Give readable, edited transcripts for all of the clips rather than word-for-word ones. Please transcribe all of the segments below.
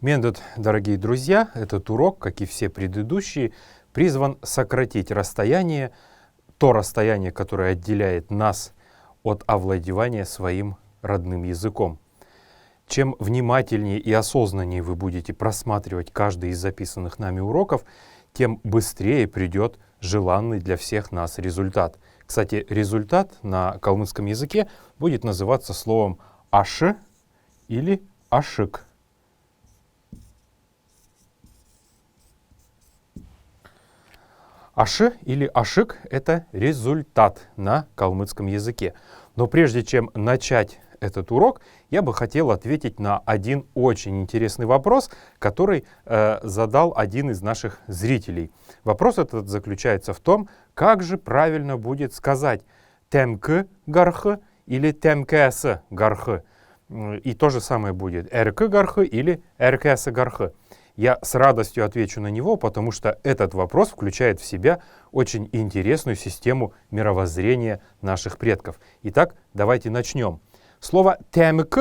Мендет, дорогие друзья, этот урок, как и все предыдущие, призван сократить расстояние, то расстояние, которое отделяет нас от овладевания своим родным языком. Чем внимательнее и осознаннее вы будете просматривать каждый из записанных нами уроков, тем быстрее придет желанный для всех нас результат. Кстати, результат на калмыцком языке будет называться словом «аш» или «ашик». «Аш» или «ашик» — это результат на калмыцком языке. Но прежде чем начать этот урок, я бы хотел ответить на один очень интересный вопрос, который задал один из наших зрителей. Вопрос этот заключается в том, как же правильно будет сказать «темк гархы» или «темкэс гархы». И то же самое будет «эрк гархы» или «эркэс гархы». Я с радостью отвечу на него, потому что этот вопрос включает в себя очень интересную систему мировоззрения наших предков. Итак, давайте начнем. Слово «темк»,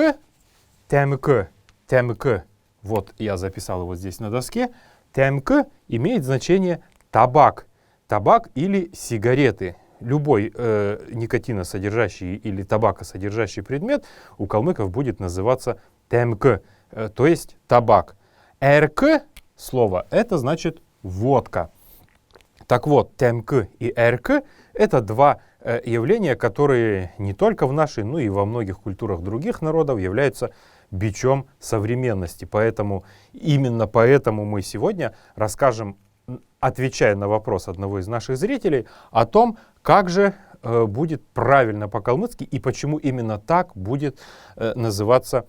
вот я записал его здесь на доске, «темк» имеет значение «табак», табак или сигареты. Любой никотиносодержащий или табакосодержащий предмет у калмыков будет называться «темк», то есть табак. «Эрк» слово — это значит водка. Так вот, «темк» и «эрк» — это два явления, которые не только в нашей, но и во многих культурах других народов являются бичом современности. Именно поэтому мы сегодня расскажем, отвечая на вопрос одного из наших зрителей, о том, как же будет правильно по-калмыцки и почему именно так будет называться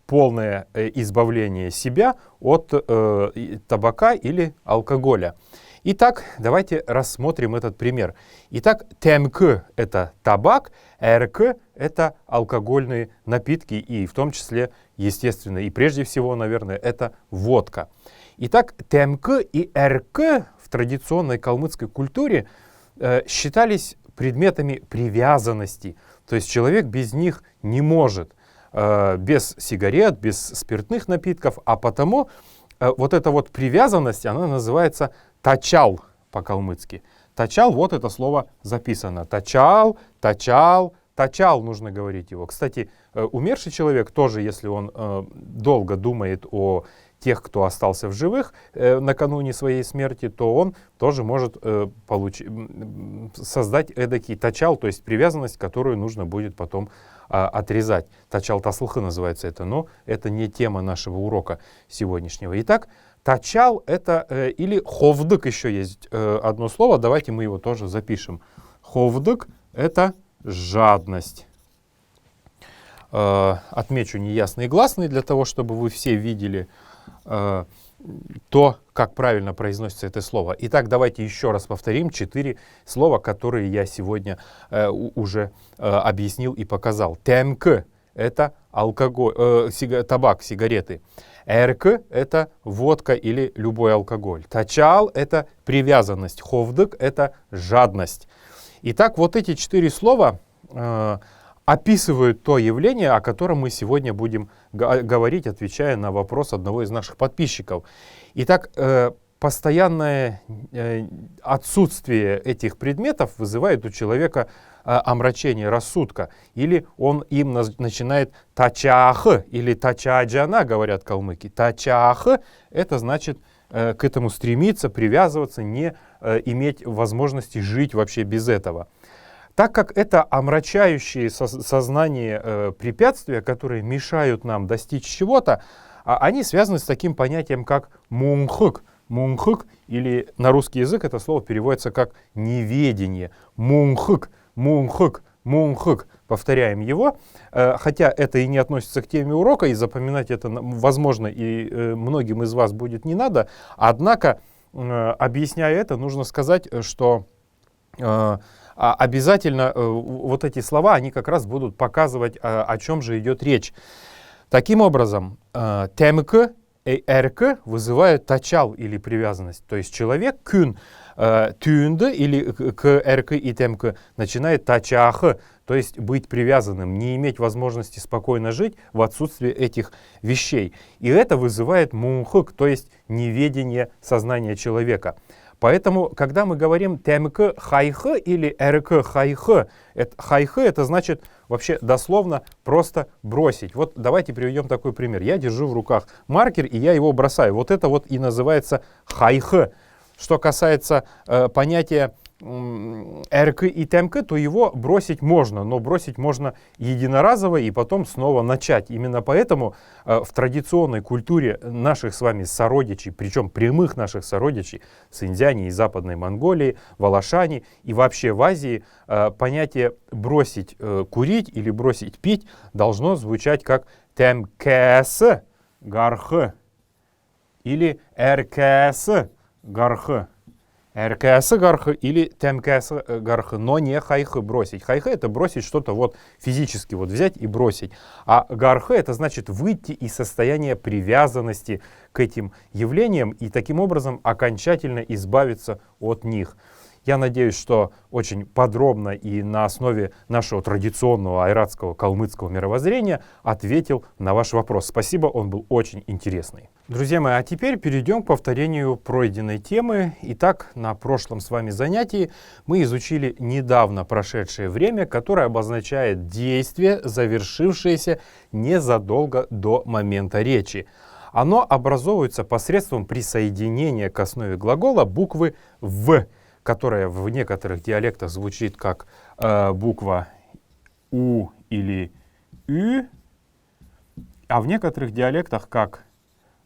полное избавление себя от табака или алкоголя. Итак, давайте рассмотрим этот пример. Итак, «темк» — это табак, «эрк» — это алкогольные напитки, и в том числе, естественно, и прежде всего, наверное, это водка. Итак, «темк» и «эрк» в традиционной калмыцкой культуре считались предметами привязанности, то есть человек без них не может. Без сигарет, без спиртных напитков, а потому вот эта вот привязанность, она называется тачал по-калмыцки. Тачал, вот это слово записано. Тачал, тачал, тачал, нужно говорить его. Кстати, умерший человек тоже, если он долго думает о тех, кто остался в живых накануне своей смерти, то он тоже может создать эдакий тачал, то есть привязанность, которую нужно будет потом отрезать. Тачал таслыхы называется это, но это не тема нашего урока сегодняшнего. Итак, тачал — это или ховдык, еще есть одно слово, давайте мы его тоже запишем. Ховдык — это жадность. Отмечу неясные гласные для того, чтобы вы все видели то, как правильно произносится это слово. Итак, давайте еще раз повторим 4 слова, которые я сегодня уже объяснил и показал. «Темк» — это алкоголь, табак, сигареты. «Эрк» — это водка или любой алкоголь. «Тачал» — это привязанность. «Ховдык» — это жадность. Итак, вот эти 4 слова описывают то явление, о котором мы сегодня будем говорить, отвечая на вопрос одного из наших подписчиков. Итак, постоянное отсутствие этих предметов вызывает у человека омрачение рассудка, или он им начинает тачах, или тачаджана, говорят калмыки. Тачах — это значит к этому стремиться, привязываться, не иметь возможности жить вообще без этого. Так как это омрачающие сознание препятствия, которые мешают нам достичь чего-то, они связаны с таким понятием, как мунхык. Мунхык, или на русский язык это слово переводится как неведение. Мунхык, мунхык, мунхык. Повторяем его, хотя это и не относится к теме урока, и запоминать это, возможно, и многим из вас будет не надо. Однако, объясняя это, нужно сказать, что обязательно вот эти слова, они как раз будут показывать, о чем же идет речь. Таким образом, «темк» и «эрк» вызывают тачал или привязанность. То есть человек «кюн» тюнды или к «эрк» и «темк» начинает тачах, то есть быть привязанным, не иметь возможности спокойно жить в отсутствии этих вещей. И это вызывает мунхук, то есть неведение сознания человека. Поэтому, когда мы говорим темк хайх или рк хайх, хайх это значит вообще дословно просто бросить. Вот давайте приведем такой пример. Я держу в руках маркер, и я его бросаю. Вот это вот и называется хайх. Что касается понятия РК и ТМК, то его бросить можно, но бросить можно единоразово и потом снова начать. Именно поэтому в традиционной культуре наших с вами сородичей, причем прямых наших сородичей с Индиании и Западной Монголии, в Алашане и вообще в Азии, понятие бросить курить или бросить пить должно звучать как ТМКС гарх или РКС гарх. РКС гарха или ТМКС гарха, но не хайха бросить. Хайха это бросить что-то вот физически, вот взять и бросить. А гарха это значит выйти из состояния привязанности к этим явлениям и таким образом окончательно избавиться от них. Я надеюсь, что очень подробно и на основе нашего традиционного айратского калмыцкого мировоззрения ответил на ваш вопрос. Спасибо, он был очень интересный. Друзья мои, а теперь перейдем к повторению пройденной темы. Итак, на прошлом с вами занятии мы изучили недавно прошедшее время, которое обозначает действие, завершившееся незадолго до момента речи. Оно образовывается посредством присоединения к основе глагола буквы «в», которая в некоторых диалектах звучит как буква «у» или «ü», а в некоторых диалектах как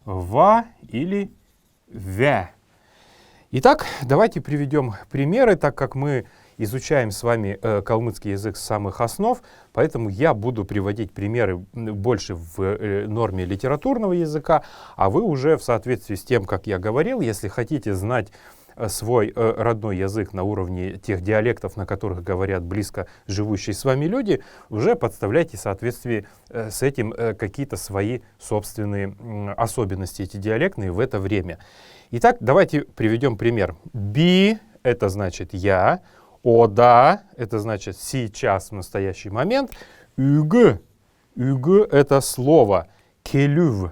«ва» или «ве». Итак, давайте приведем примеры, так как мы изучаем с вами калмыцкий язык с самых основ, поэтому я буду приводить примеры больше в норме литературного языка, а вы уже в соответствии с тем, как я говорил, если хотите знать свой родной язык на уровне тех диалектов, на которых говорят близко живущие с вами люди, уже подставляйте в соответствии с этим какие-то свои собственные особенности, эти диалектные в это время. Итак, давайте приведем пример. Би — это значит «я», «ода» — это значит «сейчас», в настоящий момент, «юг» — это слово, «келюв».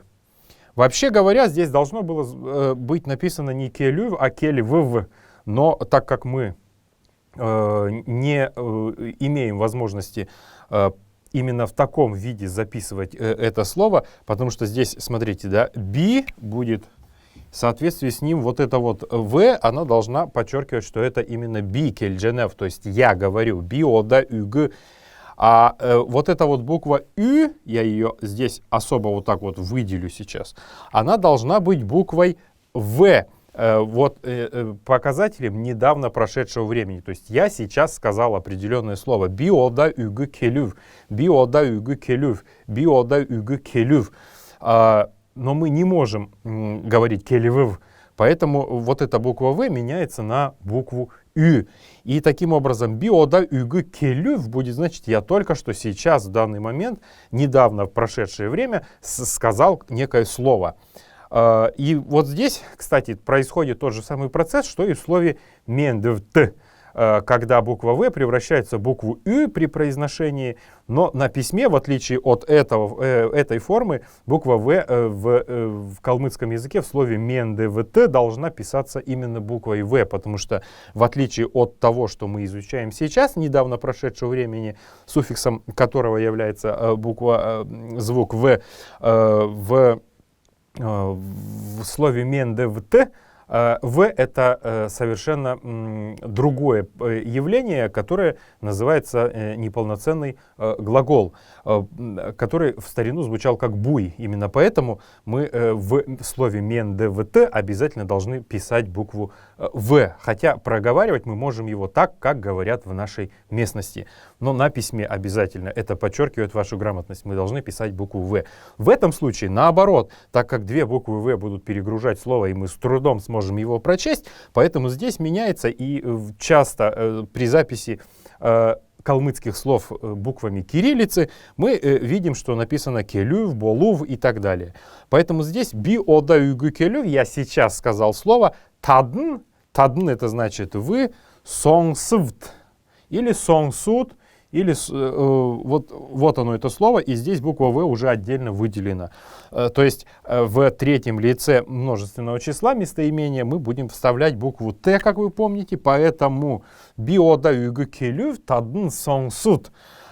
Вообще говоря, здесь должно было быть написано не «келюв», а «кельвв», но так как мы не имеем возможности именно в таком виде записывать это слово, потому что здесь, смотрите, да, «би» будет в соответствии с ним вот это вот «в», она должна подчеркивать, что это именно «би», «кельдженев», то есть «я говорю», «би», «ода», «юг». А вот эта вот буква «ü», я ее здесь особо вот так вот выделю сейчас, она должна быть буквой «в», вот показателем недавно прошедшего времени. То есть я сейчас сказал определенное слово «биода үгü келюв», «биода үгü келюв», «биода үгü келюв». Но мы не можем говорить «келюв», поэтому вот эта буква «в» меняется на букву «ü». И таким образом «биода үгü келюв» будет значит «я только что сейчас, в данный момент, недавно в прошедшее время сказал некое слово». И вот здесь, кстати, происходит тот же самый процесс, что и в слове «мендвт», когда буква «в» превращается в букву «ü» при произношении, но на письме, в отличие от этой формы, буква «в» в калмыцком языке в слове «мендвт» должна писаться именно буквой «в», потому что, в отличие от того, что мы изучаем сейчас, недавно прошедшего времени, суффиксом которого является звук «в», в слове «мендвт», «в» — это совершенно другое явление, которое называется неполноценный глагол, который в старину звучал как «буй». Именно поэтому мы в слове «мендвт» обязательно должны писать букву «в», хотя проговаривать мы можем его так, как говорят в нашей местности. Но на письме обязательно, это подчеркивает вашу грамотность, мы должны писать букву «в». В этом случае, наоборот, так как две буквы «в» будут перегружать слово, и мы с трудом сможем его прочесть, поэтому здесь меняется, и часто при записи калмыцких слов буквами кириллицы мы видим, что написано «келюв», «болув» и так далее. Поэтому здесь «би ода югу келюв» я сейчас сказал слово «тадн». «Тадн» это значит «вы», «сонгсвт» или «сонгсут» или вот оно это слово, и здесь буква В уже отдельно выделена. То есть в третьем лице множественного числа местоимения мы будем вставлять букву Т, как вы помните, поэтому биода югу келю тадн сонгсут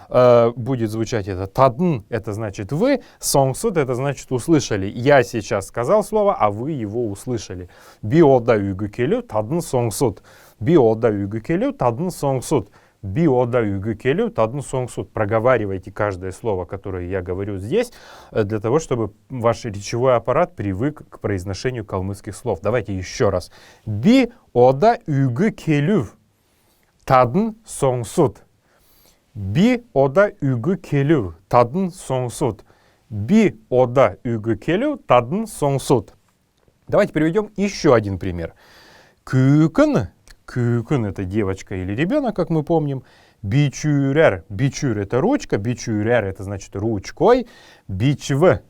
будет звучать это тадн, это значит вы, сонгсут, это значит услышали. Я сейчас сказал слово, а вы его услышали. Биода югу келю тадн сонгсут. Биода югу келю тадн сонгсут. Биода югу келю тадн сонгсут. Проговаривайте каждое слово, которое я говорю здесь, для того, чтобы ваш речевой аппарат привык к произношению калмыцких слов. Давайте еще раз. Биода югу келю тадн сонгсут. Би ода үгү келүү тадын соңсут. Би ода үгү келүү тадын соңсут. Давайте приведем еще один пример. Күүкін. Күүкін это девочка или ребенок, как мы помним. Бичүрер. Бичүр это ручка. Бичүрер это значит ручкой. Бичв.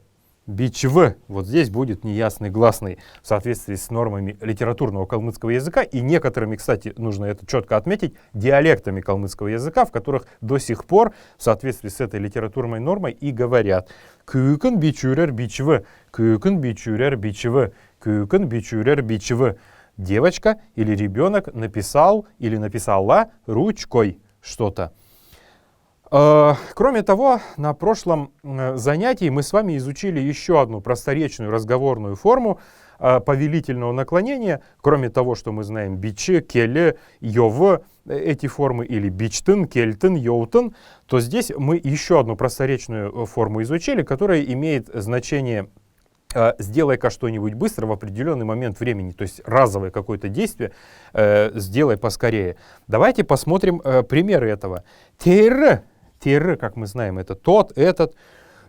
Бичв. Вот здесь будет неясный гласный в соответствии с нормами литературного калмыцкого языка и некоторыми, кстати, нужно это четко отметить, диалектами калмыцкого языка, в которых до сих пор в соответствии с этой литературной нормой и говорят. Күүкін бичүрер бичв. Күүкін бичүрер бичв. Күүкін бичүрер бичв. Девочка или ребенок написал или написала ручкой что-то. Кроме того, на прошлом занятии мы с вами изучили еще одну просторечную разговорную форму повелительного наклонения. Кроме того, что мы знаем бичи, келе, йов, эти формы, или бичтын, кельтын, йоутын, то здесь мы еще одну просторечную форму изучили, которая имеет значение «сделай-ка что-нибудь быстро в определенный момент времени», то есть разовое какое-то действие, «сделай поскорее». Давайте посмотрим примеры этого. Терры, как мы знаем, это тот, этот,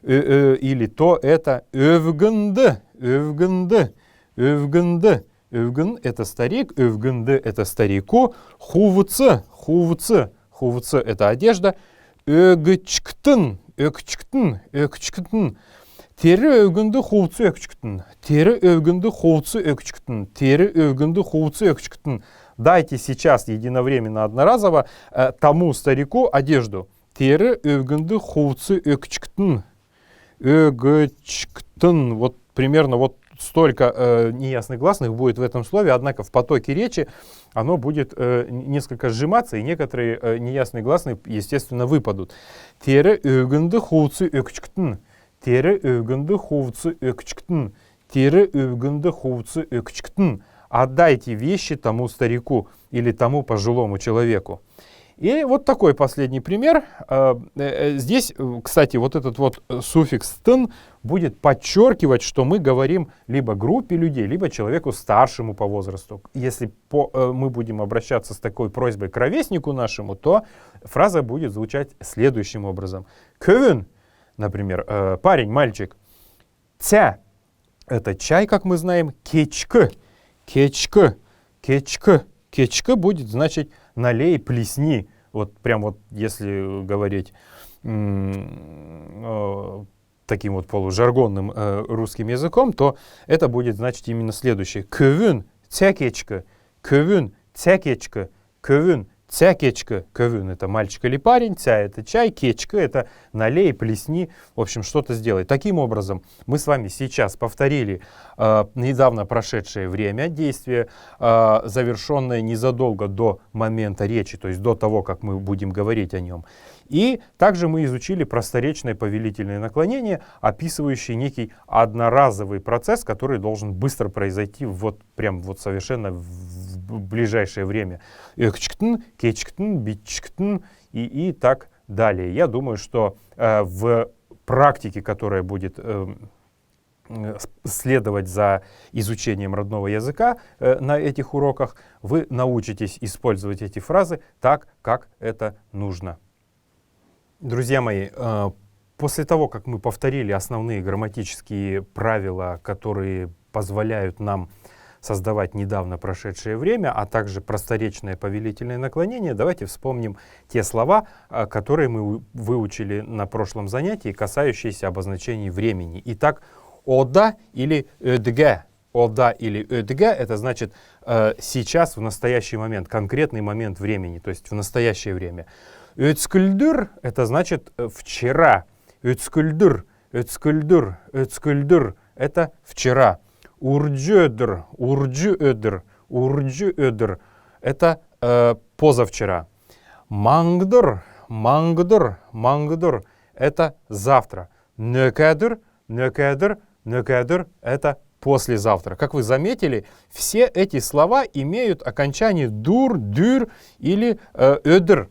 или то, это. Övgünde, övgünde, övgünde. Övgün это старик, övgünde это старику. Хувцы, хувцы, хувцы это одежда. Ögçktın, ögçktın, ögçktın. Teri övgünde хувцы ögçktın. Teri övgünde хувцы ögçktın. Teri övgünde хувцы ögçktın. Дайте сейчас единовременно одноразово тому старику одежду. Тері өвгінді хувцы өкчктін. Өгчктін. Вот примерно вот столько неясных гласных будет в этом слове, однако в потоке речи оно будет несколько сжиматься, и некоторые неясные гласные, естественно, выпадут. Тері өвгінді хувцы өкчктін. Тері өвгінді хувцы өкчктін. Тері өвгінді хувцы өкчктін. Отдайте вещи тому старику или тому пожилому человеку. И вот такой последний пример. Здесь, кстати, вот этот вот суффикс «тын» будет подчеркивать, что мы говорим либо группе людей, либо человеку старшему по возрасту. Если мы будем обращаться с такой просьбой к ровеснику нашему, то фраза будет звучать следующим образом. Кövün, например, парень, мальчик. Ця — это чай, как мы знаем. Кечкы, кечкы, кечкы. Кечка будет значить налей, плесни. Вот прям вот если говорить таким вот полужаргонным русским языком, то это будет значить именно следующее. Кövün, цякечка, кövün, цякечка, кövün, цякечка. Кövün — это мальчик или парень, ця — это чай, кечка — это налей, плесни, в общем, что-то сделай. Таким образом, мы с вами сейчас повторили недавно прошедшее время действия, завершенное незадолго до момента речи, то есть до того, как мы будем говорить о нем. И также мы изучили просторечное повелительное наклонение, описывающее некий одноразовый процесс, который должен быстро произойти вот прям вот совершенно в ближайшее время. Экчктн, кечктн, бичктн и так далее. Я думаю, что в практике, которая будет следовать за изучением родного языка на этих уроках, вы научитесь использовать эти фразы так, как это нужно. Друзья мои, после того, как мы повторили основные грамматические правила, которые позволяют нам создавать недавно прошедшее время, а также просторечное повелительное наклонение, давайте вспомним те слова, которые мы выучили на прошлом занятии, касающиеся обозначений времени. Итак, ода или ödge. Ода или ödge — это значит сейчас, в настоящий момент, конкретный момент времени, то есть в настоящее время. Ötsküldür — это значит вчера. Ötsküldür, ötsküldür, ötsküldür — это вчера. Урджödür, урджödür, урджödür — это позавчера. Mangdur, mangdur, mangdur — это завтра. Nökädür, nökädür, nökädür — это послезавтра. Как вы заметили, все эти слова имеют окончание дур, дюр или ödür.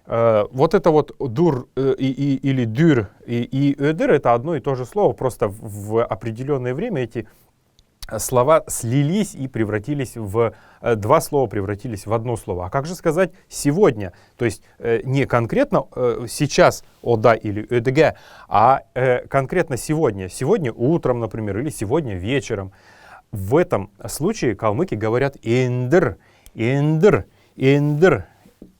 Вот это вот дур или дюр и ödür — это одно и то же слово, просто в определенное время эти слова слились и превратились в два слова, превратились в одно слово. А как же сказать сегодня? То есть не конкретно сейчас ода или ödg, а конкретно сегодня. Сегодня утром, например, или сегодня вечером. В этом случае калмыки говорят индыр, индыр, индыр.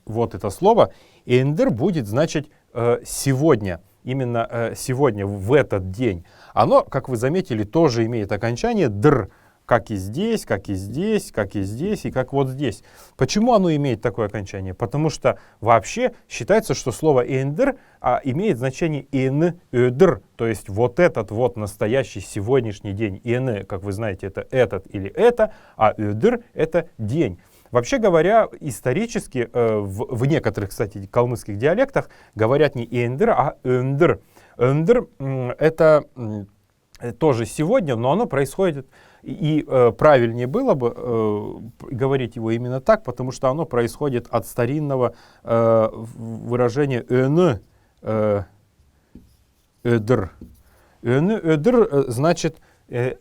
Вот это слово. Индыр будет значить сегодня. Именно сегодня, в этот день. Оно, как вы заметили, тоже имеет окончание др, как и здесь, как и здесь, как и здесь, и как вот здесь. Почему оно имеет такое окончание? Потому что вообще считается, что слово индр имеет значение ин, ödr, то есть вот этот вот настоящий сегодняшний день. Ин, как вы знаете, это этот или это, а ödr — это день. Вообще говоря, исторически, в некоторых, кстати, калмыцких диалектах говорят не эндер, а öndr. Öndr — это тоже сегодня, но оно происходит, и правильнее было бы говорить его именно так, потому что оно происходит от старинного выражения ön, ödr. Ön, ödr значит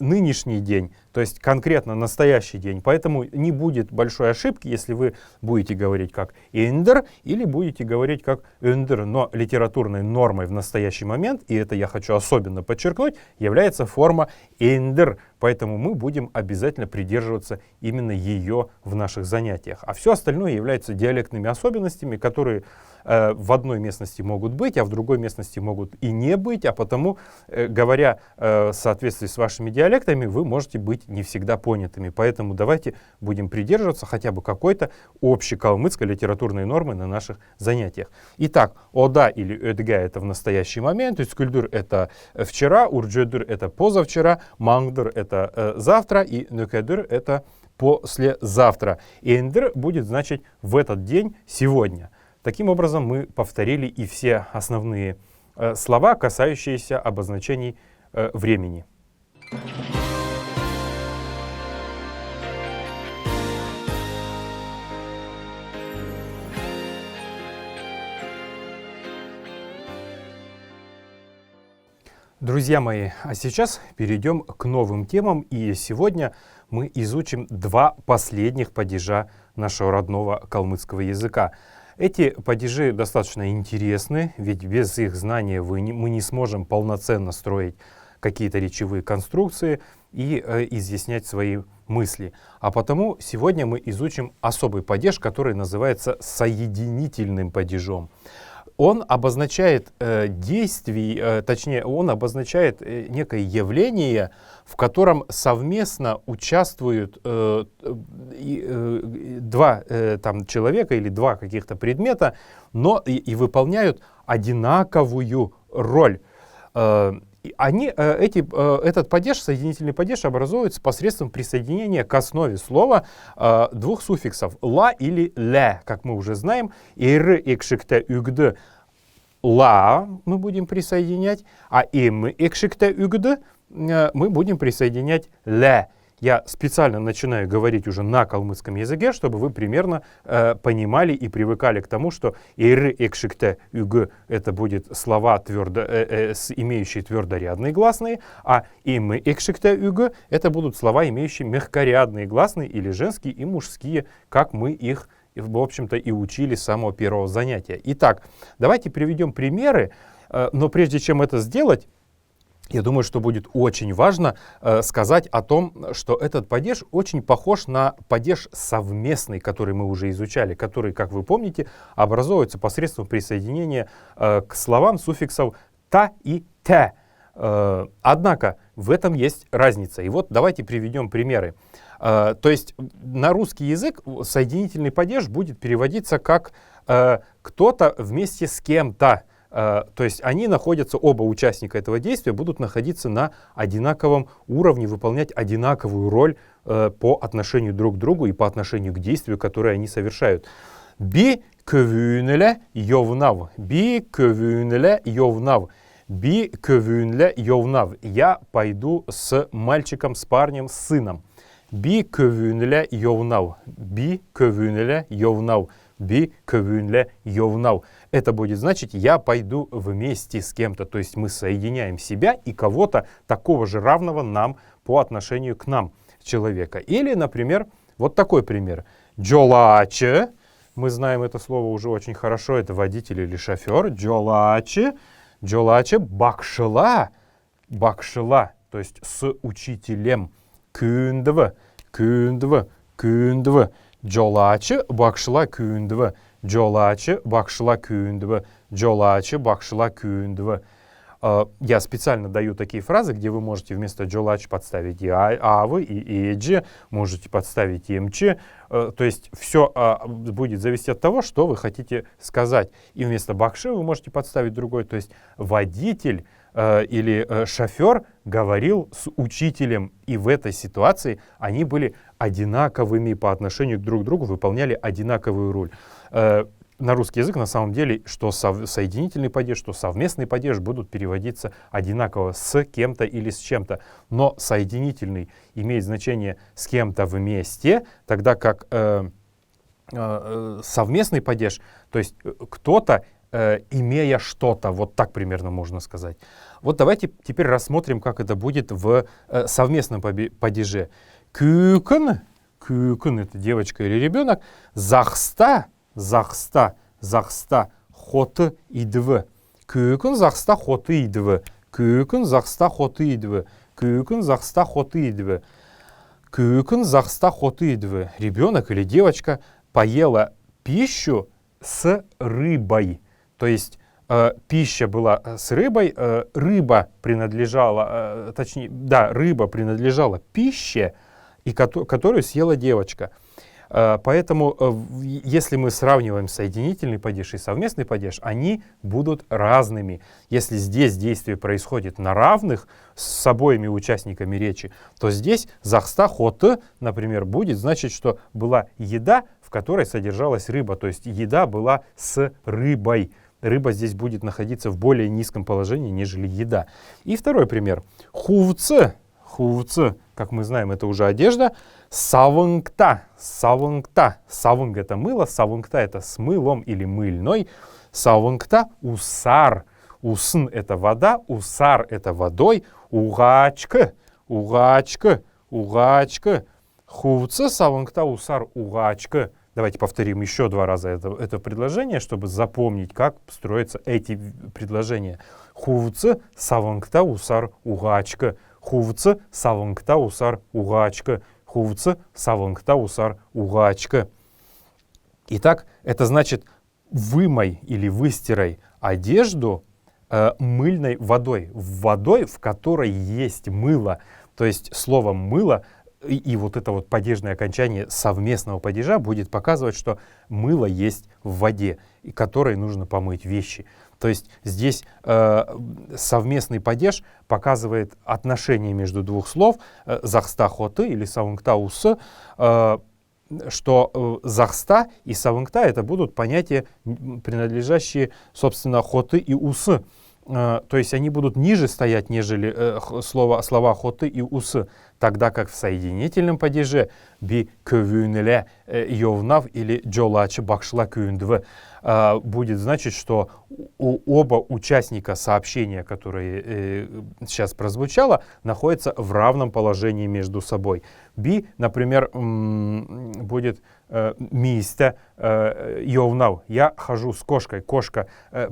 нынешний день, то есть конкретно настоящий день. Поэтому не будет большой ошибки, если вы будете говорить как индер или будете говорить как öndr. Но литературной нормой в настоящий момент, и это я хочу особенно подчеркнуть, является форма индер. Поэтому мы будем обязательно придерживаться именно ее в наших занятиях. А все остальное является диалектными особенностями, которые в одной местности могут быть, а в другой местности могут и не быть, а потому, говоря в соответствии с вашими диалектами, вы можете быть не всегда понятыми. Поэтому давайте будем придерживаться хотя бы какой-то общей калмыцкой литературной нормы на наших занятиях. Итак, ода или ödga — это в настоящий момент, üsküldür — это вчера, урджödür — это позавчера, mangdur — это завтра, и nökädür — это послезавтра. Индр будет значить в этот день, сегодня. Таким образом, мы повторили и все основные слова, касающиеся обозначений времени. Друзья мои, а сейчас перейдем к новым темам, и сегодня мы изучим два последних падежа нашего родного калмыцкого языка. Эти падежи достаточно интересны, ведь без их знания мы не сможем полноценно строить какие-то речевые конструкции и изъяснять свои мысли. А потому сегодня мы изучим особый падеж, который называется соединительным падежом. Он обозначает точнее, он обозначает некое явление, в котором совместно участвуют два человека или два каких-то предмета, но и выполняют одинаковую роль. Этот падеж, соединительный падеж, образуется посредством присоединения к основе слова двух суффиксов ла или ле, как мы уже знаем. Ир экшикте үгды ла мы будем присоединять, а им экшикте үгды мы будем присоединять ле. Я специально начинаю говорить уже на калмыцком языке, чтобы вы примерно понимали и привыкали к тому, что «иры экшикте юг» — это будет слова, имеющие твердорядные гласные, а «имы экшикте юг» — это будут слова, имеющие мягкорядные гласные или женские и мужские, как мы их, в общем-то, и учили с самого первого занятия. Итак, давайте приведем примеры, но прежде чем это сделать, я думаю, что будет очень важно сказать о том, что этот падеж очень похож на падеж совместный, который мы уже изучали, который, как вы помните, образовывается посредством присоединения к словам суффиксов «та» и «те». Однако в этом есть разница. И вот давайте приведем примеры. То есть на русский язык соединительный падеж будет переводиться как кто-то вместе с кем-то. То есть они находятся, оба участника этого действия будут находиться на одинаковом уровне, выполнять одинаковую роль по отношению друг к другу и по отношению к действию, которое они совершают. Би кövünle yovnav. Би kövünle yovnav. Би kövünle yovnav. Я пойду с мальчиком, с парнем, с сыном. Би kövünle yovnav. Би kövünle yovnav. Би kövünle yovnav. Это будет значить, я пойду вместе с кем-то. То есть мы соединяем себя и кого-то такого же равного нам по отношению к нам человека. Или, например, вот такой пример. Jolachi. Мы знаем это слово уже очень хорошо. Это водитель или шофер. Jolachi. Jolachi bakshila. Bakshila. То есть с учителем. Kündv. Kündv. Kündv. Jolachi bakshila kündv. Jolachi bakshila kündv. Jolachi bakshila kündv. Я специально даю такие фразы, где вы можете вместо Jolachi подставить и авы, и эджи, можете подставить и мчи. То есть все будет зависеть от того, что вы хотите сказать. И вместо бакши вы можете подставить другой. То есть водитель или шофер говорил с учителем, и в этой ситуации они были одинаковыми по отношению друг к другу, выполняли одинаковую роль. На русский язык на самом деле, что соединительный падеж, что совместный падеж будут переводиться одинаково с кем-то или с чем-то. Но соединительный имеет значение с кем-то вместе, тогда как совместный падеж, то есть кто-то, имея что-то, вот так примерно можно сказать. Вот давайте теперь рассмотрим, как это будет в совместном падеже. Кюкен, кюкен — это девочка или ребенок, захста, захста, захста, хоты идвы. Кюкен захста хоты идвы. Кюкен захста хоты идвы. Кюкен захста хоты идвы. Кюкен захста хоты идвы. Ребенок или девочка поела пищу с рыбой. То есть пища была с рыбой, рыба принадлежала, точнее, да, рыба принадлежала пище, и которую съела девочка. Поэтому, если мы сравниваем соединительный падеж и совместный падеж, они будут разными. Если здесь действие происходит на равных с обоими участниками речи, то здесь захста хоты, например, будет значить, что была еда, в которой содержалась рыба. То есть еда была с рыбой. Рыба здесь будет находиться в более низком положении, нежели еда. И второй пример. Хувцы. Хувцы, как мы знаем, это уже одежда. Савангта. Савангта. Саванг — это мыло, савангта — это с мылом или мыльной. Савангта — усар. Усн — это вода, усар — это водой. Угачка. Угачка. Угачка. Хувцы, савангта, усар, угачка. Давайте повторим еще два раза это предложение, чтобы запомнить, как строятся эти предложения. Хувцы, савангта, усар, угачка. Хувцы, савангта, усар, угачка. Хувцы, савангта, усар, угачка. Итак, это значит вымой или выстирай одежду мыльной водой. Водой, в которой есть мыло. То есть слово «мыло» и вот это вот падежное окончание совместного падежа будет показывать, что мыло есть в воде, которой нужно помыть вещи. То есть здесь совместный падеж показывает отношение между двух слов захста хоты или савангта усы, что захста и савангта — это будут понятия, принадлежащие, собственно, хоты и усы. То есть они будут ниже стоять, нежели слова хоты и усы, тогда как в соединительном падеже би kövünle yovnav или jolachi bakshila kündv будет значить, что оба участника сообщения, которое сейчас прозвучало, находятся в равном положении между собой. Би, например, будет миста йовнав. Я хожу с кошкой. Кошка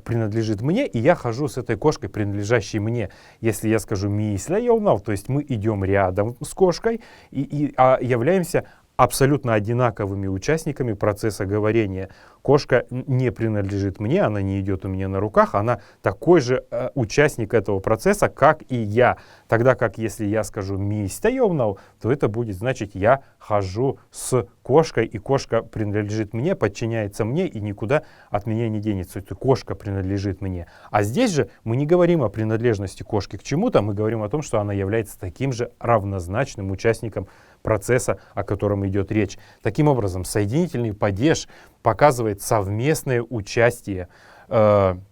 принадлежит мне, и я хожу с этой кошкой, принадлежащей мне. Если я скажу мисля йовнав, то есть мы идем рядом с кошкой а являемся абсолютно одинаковыми участниками процесса говорения. Кошка не принадлежит мне, она не идет у меня на руках, она такой же участник этого процесса, как и я. Тогда как если я скажу «мистаёвнау», то это будет значить «я хожу с кошкой», и кошка принадлежит мне, подчиняется мне и никуда от меня не денется. Это кошка принадлежит мне. А здесь же мы не говорим о принадлежности кошки к чему-то, мы говорим о том, что она является таким же равнозначным участником процесса, о котором идет речь. Таким образом, соединительный падеж показывает совместное участие участников,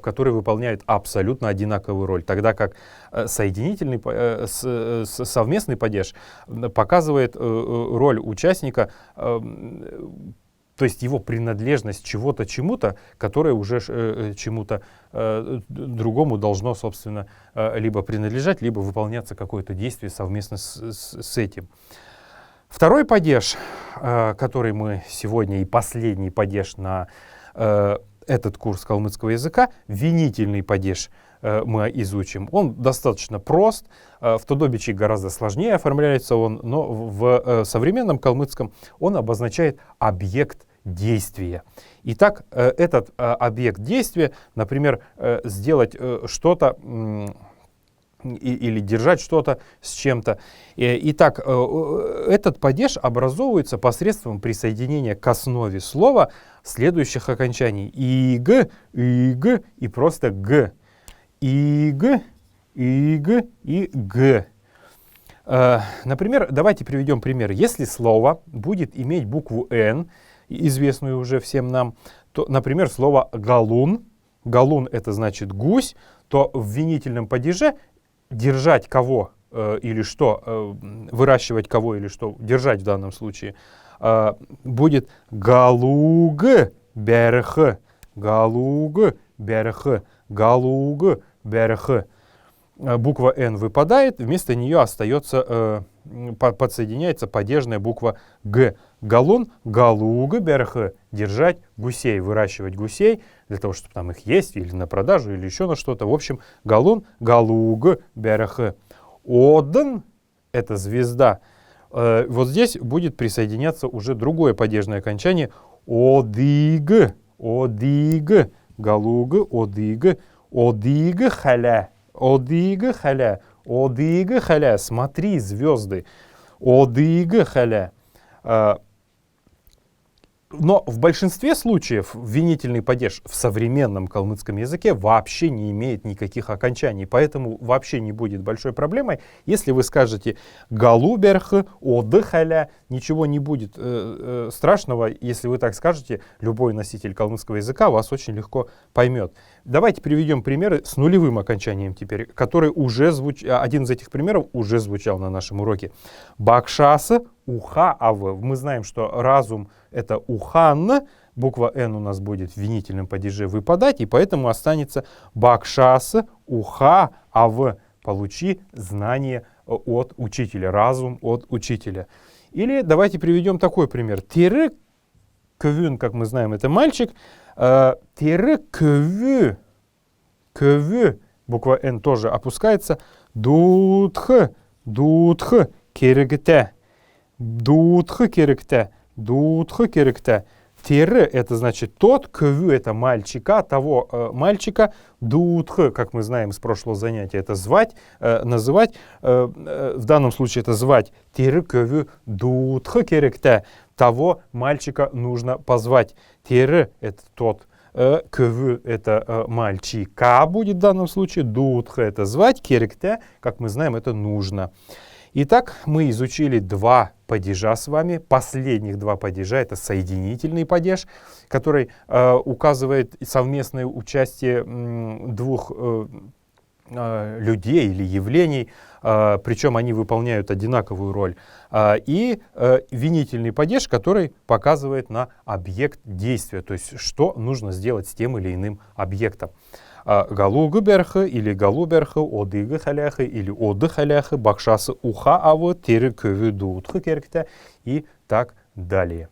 которые выполняют абсолютно одинаковую роль, тогда как совместный падеж показывает роль участника, то есть его принадлежность чего-то чему-то, которое уже чему-то другому должно, собственно, либо принадлежать, либо выполняться какое-то действие совместно с этим. Второй падеж, который мы сегодня, и последний падеж на этот курс калмыцкого языка, винительный падеж, мы изучим. Он достаточно прост, в тодобичи гораздо сложнее оформляется он, но в современном калмыцком он обозначает объект действия. Итак, этот объект действия, например, сделать что-то или держать что-то с чем-то. Итак, этот падеж образовывается посредством присоединения к основе слова следующих окончаний: иг, иг и просто г. Иг, иг и г. Например, давайте приведем пример. Если слово будет иметь букву «н», известную уже всем нам, то, например, слово «галун», «галун» это значит «гусь», то в винительном падеже держать кого или что, выращивать кого или что, держать в данном случае, будет «галуг берх», «галуг берх», «галуг берх». Буква «н» выпадает, вместо нее остается, подсоединяется падежная буква «г». Галун, галуг берх, держать гусей, выращивать гусей, для того, чтобы там их есть, или на продажу, или еще на что-то. В общем, галун, галуг берх. Оден — это звезда. Вот здесь будет присоединяться уже другое падежное окончание одиг, одиг, галуг, одиг, одиг халя, одиг халя, одиг халя, смотри, звезды, одиг халя. Но в большинстве случаев винительный падеж в современном калмыцком языке вообще не имеет никаких окончаний, поэтому вообще не будет большой проблемой, если вы скажете «галуберх», «одыхаля», ничего не будет страшного, если вы так скажете, любой носитель калмыцкого языка вас очень легко поймет. Давайте приведем примеры с нулевым окончанием теперь, который уже один из этих примеров уже звучал на нашем уроке. Бакшасы, уха, ав. Мы знаем, что разум — это ухан, буква «н» у нас будет в винительном падеже выпадать, и поэтому останется бакшасы, уха, ав. Получи знание от учителя, разум от учителя. Или давайте приведем такой пример. Тиры квюн, как мы знаем, это мальчик. Тиры квю, квю, буква «н» тоже опускается. Дутх, дутх, киргте. Дутх керекте, дутх керекте. Тире — это значит тот, квю — это мальчика, того мальчика. Дутх, как мы знаем с прошлого занятия, это звать, называть. В данном случае это звать. Тире квю дутх керекте. Того мальчика нужно позвать. Тире — это тот. Квю — это мальчика будет в данном случае. Дутх — это звать. Керекте, как мы знаем, это нужно. Итак, мы изучили два падежа с вами. Последних два падежа — это соединительный падеж, который указывает совместное участие двух людей или явлений, причем они выполняют одинаковую роль. И винительный падеж, который показывает на объект действия, то есть что нужно сделать с тем или иным объектом. Галугуберхы или галуберхы, одыгы халяхы или оды халяхы, бакшасы уха авы, тиры кövü дутхы керекте и так далее.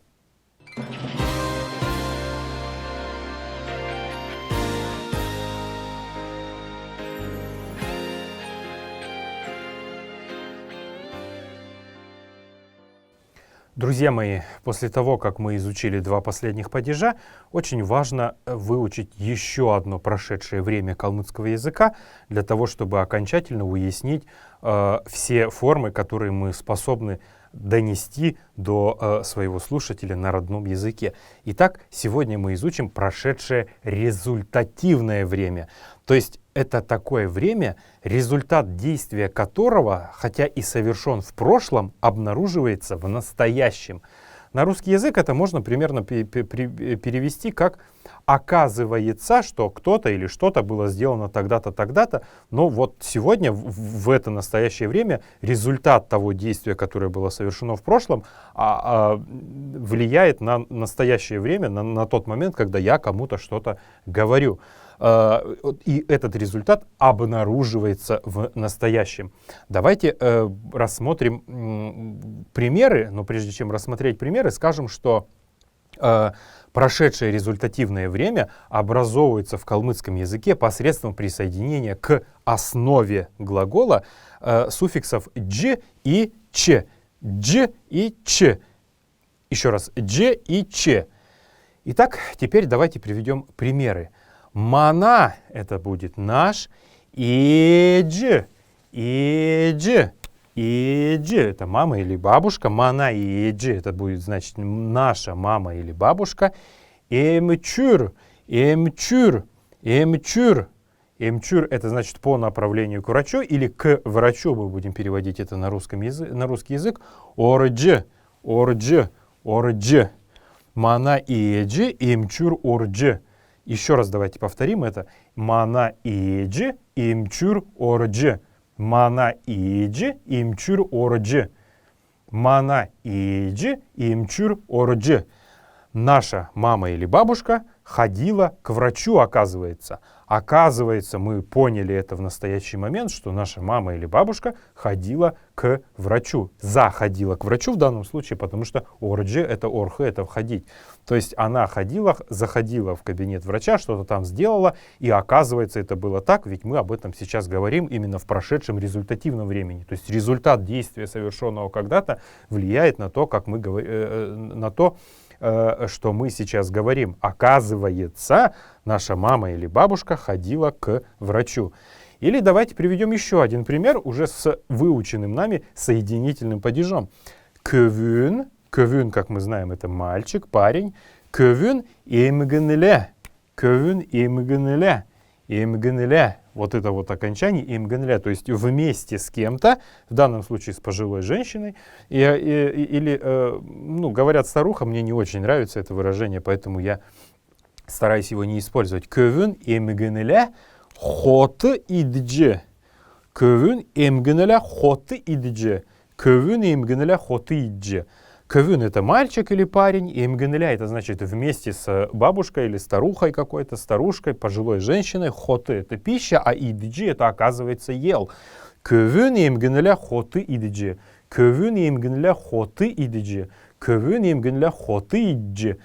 Друзья мои, после того, как мы изучили два последних падежа, очень важно выучить еще одно прошедшее время калмыцкого языка для того, чтобы окончательно уяснить все формы, которые мы способны донести до своего слушателя на родном языке. Итак, сегодня мы изучим прошедшее результативное время. То есть это такое время, результат действия которого, хотя и совершен в прошлом, обнаруживается в настоящем. На русский язык это можно примерно перевести как «оказывается, что кто-то или что-то было сделано тогда-то, тогда-то», но вот сегодня, в это настоящее время, результат того действия, которое было совершено в прошлом, влияет на настоящее время, на тот момент, когда я кому-то что-то говорю. И этот результат обнаруживается в настоящем. Давайте рассмотрим примеры, но прежде чем рассмотреть примеры, скажем, что прошедшее результативное время образовывается в калмыцком языке посредством присоединения к основе глагола суффиксов «дж» и «ч». «Дж» и «ч». Еще раз, «дж» и «ч». Итак, теперь давайте приведем примеры. Мана — это будет наш, иджи, иджи, иджи — это мама или бабушка, мана и иджи — это будет значит наша мама или бабушка, эмчур, эмчур, эмчур, эмчур — это значит по направлению к врачу или к врачу, мы будем переводить это на русский язык, орджи, орджи, орджи, мана и иджи, эмчур, орджи. Еще раз давайте повторим это. Мана иджи имчур орджи. Мана иджи имчур орджи. Мана иджи имчур орджи. Наша мама или бабушка ходила к врачу, оказывается. Оказывается, мы поняли это в настоящий момент, что наша мама или бабушка ходила к врачу. Заходила к врачу в данном случае, потому что орджи — это орхы, это входить. То есть она ходила, заходила в кабинет врача, что-то там сделала, и оказывается, это было так, ведь мы об этом сейчас говорим именно в прошедшем результативном времени. То есть результат действия, совершенного когда-то, влияет на то, как мы на то, что мы сейчас говорим. Оказывается, наша мама или бабушка ходила к врачу. Или давайте приведем еще один пример уже с выученным нами соединительным падежом. Кövün, кövün, как мы знаем, это мальчик, парень. Кövün эмгенле, кövün эмгенле, эмгенле. Вот это вот окончание эмгенле, то есть вместе с кем-то, в данном случае с пожилой женщиной, или, говорят старуха, мне не очень нравится это выражение, поэтому я стараюсь его не использовать. Kövün emgенле хоты идже. Kövün emgенле хоты идже. Kövün emgенле хоты идже. Кövün — это мальчик или парень, и эмгенля — это значит вместе с бабушкой или старухой какой-то, старушкой, пожилой женщиной. Хоты — это пища, а идджи — это, оказывается, ел. Кövün эмгенля хоты идджи. Kövün эмгенля хоты идджи. Kövün эмгенля хоты идджи.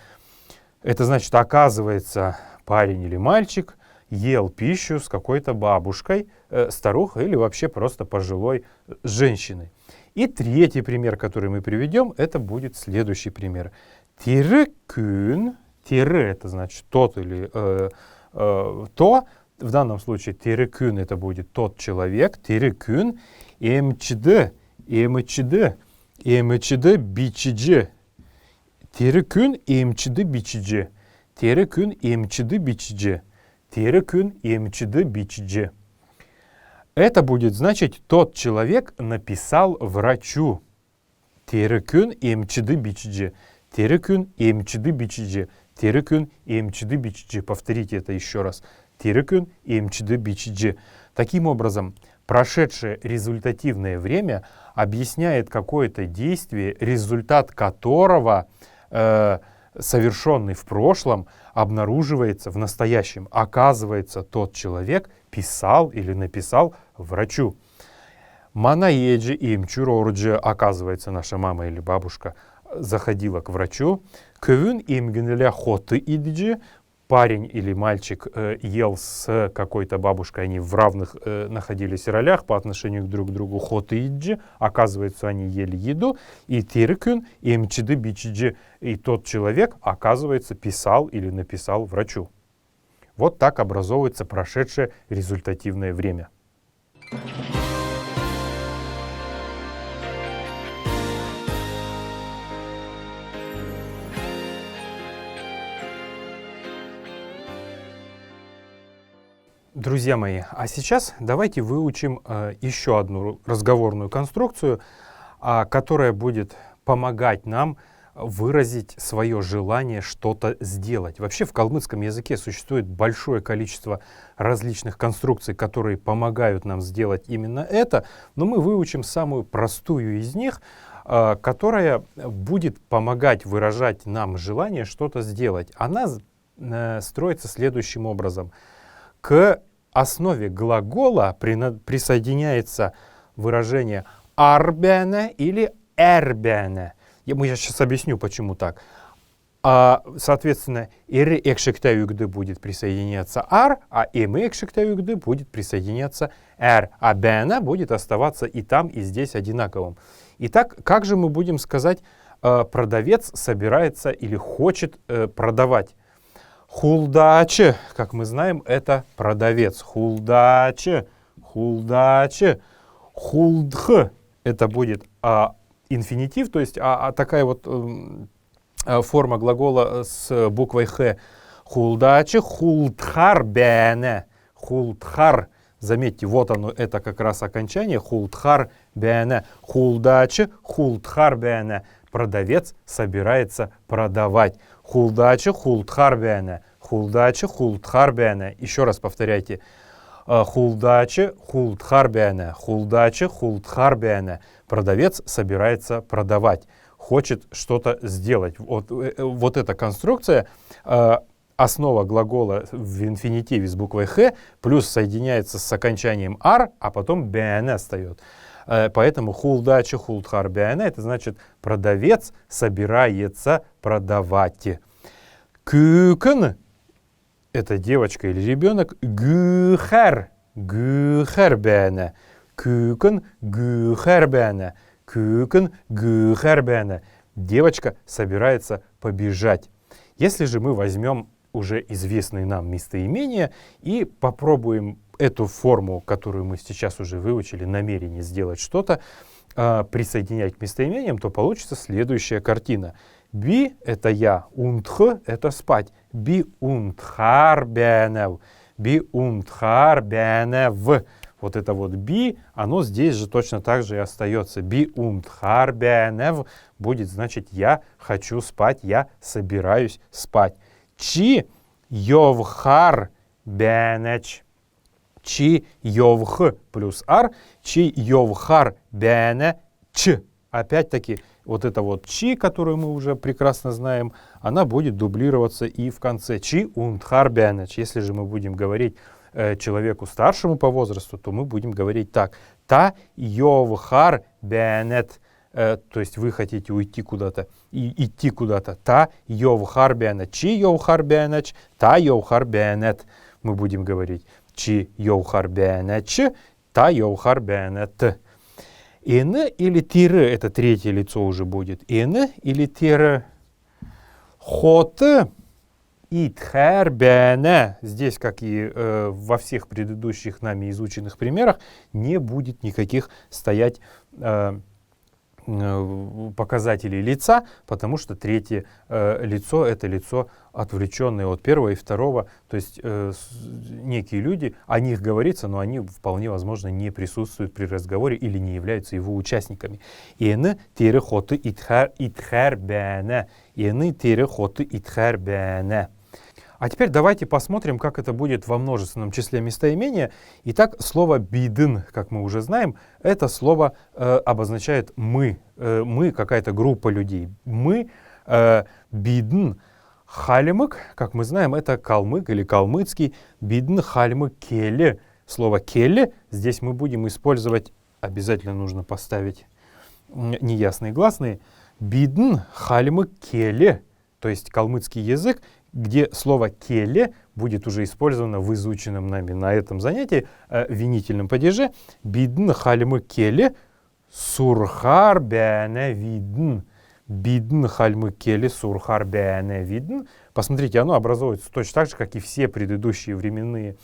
Это значит, оказывается, парень или мальчик ел пищу с какой-то бабушкой, старухой или вообще просто пожилой женщиной. И третий пример, который мы приведем, это будет следующий пример. Тирекюн, тире — это значит тот или то, в данном случае тирекюн — это будет тот человек, тирекюн, эмчд, эмчд, эмчд бичидже. Тирекюн эмчд бичидже. Тирекюн эмчд бичидже. Тирекюн эмчд бичидже. Это будет значить, тот человек написал врачу. Терекюн эмчды бичидже. Терекюн эмчды бичидже. Терекюн эмчды бичидже. Повторите это еще раз. Терекюн эмчды бичидже. Таким образом, прошедшее результативное время объясняет какое-то действие, результат которого совершенный в прошлом, обнаруживается в настоящем. Оказывается, тот человек писал или написал врачу. Манаеджи имчур орджи, оказывается, наша мама или бабушка заходила к врачу. Кövün эмгенля хоты идджи, парень или мальчик ел с какой-то бабушкой, они в равных находились ролях по отношению друг к другу. Хотиджи, оказывается, они ели еду. И тиркюн, и мчиды бичиджи, и тот человек, оказывается, писал или написал врачу. Вот так образовывается прошедшее результативное время. Друзья мои, а сейчас давайте выучим еще одну разговорную конструкцию, которая будет помогать нам выразить свое желание что-то сделать. Вообще в калмыцком языке существует большое количество различных конструкций, которые помогают нам сделать именно это, но мы выучим самую простую из них, которая будет помогать выражать нам желание что-то сделать. Она строится следующим образом. К основе глагола присоединяется выражение «арбене» или «эрбене». Я сейчас объясню, почему так. Соответственно, «ири экшектаюгды» будет присоединяться «ар», а «имы экшектаюгды» будет присоединяться «эр», а «бене» будет оставаться и там, и здесь одинаковым. Итак, как же мы будем сказать «продавец собирается или хочет продавать»? Хулдаче, как мы знаем, это продавец. Хулдаче, хулдаче, хулдх. Это будет инфинитив, то есть такая вот форма глагола с буквой х. Хулдаче, хулдхар бене. Хулдхар. Заметьте, вот оно, это как раз окончание. Хулдхар бене. Хулдаче, хулдхар бене. Продавец собирается продавать. Хулдаче, хулдхар бене. Хулдаче, хулдхар бене. Еще раз повторяйте. Хулдаче, хулдхар бене. Хулдаче, хулдхар бене. Продавец собирается продавать. Хочет что-то сделать. Вот эта конструкция, основа глагола в инфинитиве с буквой х, плюс соединяется с окончанием ар, а потом бене встает. Поэтому хулдаче, хулдхар бене, это значит продавец собирается продавать. Кюкен, это девочка или ребенок, гюхер, гюхер бене. Кюкен, гюхер бене. Кюкен, гюхер бене. Девочка собирается побежать. Если же мы возьмем уже известные нам местоимения и попробуем эту форму, которую мы сейчас уже выучили, намерение сделать что-то, присоединять к местоимениям, то получится следующая картина. Би — это я, унтх — это спать. Би унтхар бенев. Би унтхар бенев. Вот это вот би, оно здесь же точно так же и остается. Би унтхар бенев будет значить я хочу спать, я собираюсь спать. Чи йовхар бенеч. Чи йовх плюс ар, чи йовхар бене ч. Опять-таки, вот это вот чи, которую мы уже прекрасно знаем, она будет дублироваться и в конце. Чи унтхар бенеч. Если же мы будем говорить человеку старшему по возрасту, то мы будем говорить так. Та йовхар бенет. То есть вы хотите уйти куда-то, и идти куда-то. Та йовхар бенет. Чи йовхар бенеч, та йовхар бенет. Мы будем говорить. Чи йовхар бенеч, та йовхар бенет. Ин или тире, это третье лицо уже будет. Ин или тире. Хот итхер бене. Здесь, как и во всех предыдущих нами изученных примерах, не будет никаких стоять показателей лица, потому что третье лицо — это лицо отвлеченное от первого и второго, то есть некие люди, о них говорится, но они вполне возможно не присутствуют при разговоре или не являются его участниками. Ины тире хоты итхер бене. Ины тире хоты итхер бене. А теперь давайте посмотрим, как это будет во множественном числе местоимения. Итак, слово «бидын», как мы уже знаем, это слово обозначает «мы». Мы — какая-то группа людей. Мы, бидын, хальмык, как мы знаем, это калмык или калмыцкий. Бидын, хальмык, келе. Слово «келе» здесь мы будем использовать, обязательно нужно поставить неясные гласные. Бидын, хальмык, келе. То есть калмыцкий язык где слово «келе» будет уже использовано в изученном нами на этом занятии винительном падеже. «Бидн хальмы келе сурхар бяне видн». «Бидн хальмы келе сурхар бяне видн». Посмотрите, оно образуется точно так же, как и все предыдущие временные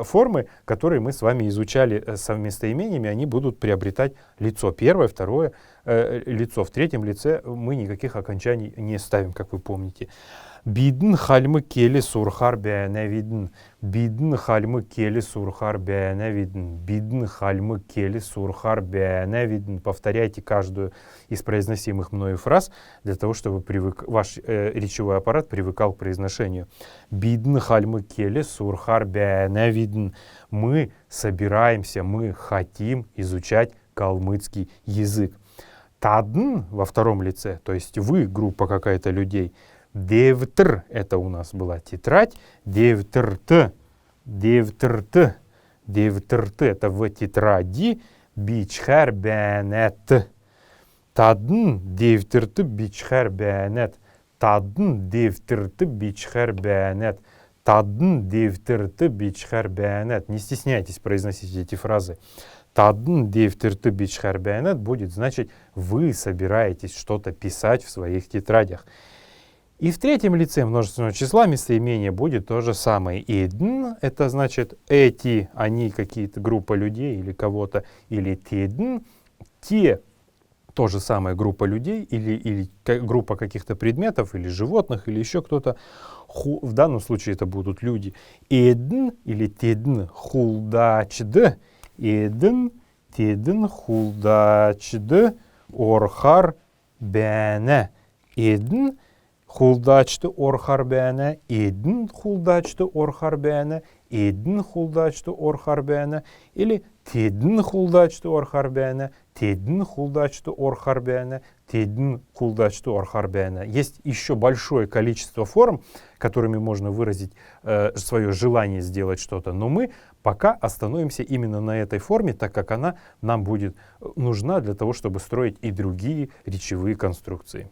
формы, которые мы с вами изучали с местоимениями. Они будут приобретать лицо. Первое, второе лицо. В третьем лице мы никаких окончаний не ставим, как вы помните. «Бидн хальмы келе сурхар бяне видн». «Бидн хальмы келе сурхар бяне видн». «Бидн хальмы келе сурхар бяне видн». Повторяйте каждую из произносимых мною фраз для того, чтобы ваш речевой аппарат привыкал к произношению. «Бидн хальмы келе сурхар бяне видн». Мы собираемся, мы хотим изучать калмыцкий язык. «Тадн» во втором лице, то есть вы, группа какая-то людей. «Девтр» — это у нас была тетрадь. «Девтрт», «девтрт», «девтрт» — это в тетради. «Бичхар бянет». «Тадн девтрт бичхар бянет». «Тадн девтрт бичхар бянет». «Тадн девтрт бичхар бянет». Не стесняйтесь произносить эти фразы. «Тадн девтрт бичхар бянет» будет значить, вы собираетесь что-то писать в своих тетрадях. И в третьем лице множественного числа местоимение будет то же самое. «Идн» — это значит эти, они, какие-то группа людей или кого-то. Или «тидн» — те, то же самое группа людей или группа каких-то предметов или животных или еще кто-то. В данном случае это будут люди. «Идн» или «тидн» — «хулдачд». «Идн», «тидн», «хулдачд», «орхар бяне». «Идн» хулдачты орхар бяне, идн хулдачты орхар бяне, идн хулдачты орхар бяне, или тидн хулдачты орхар бяне, тидн хулдачты орхар бяне, тидн хулдачты орхар бяне. Есть еще большое количество форм, которыми можно выразить свое желание сделать что-то, но мы пока остановимся именно на этой форме, так как она нам будет нужна для того, чтобы строить и другие речевые конструкции.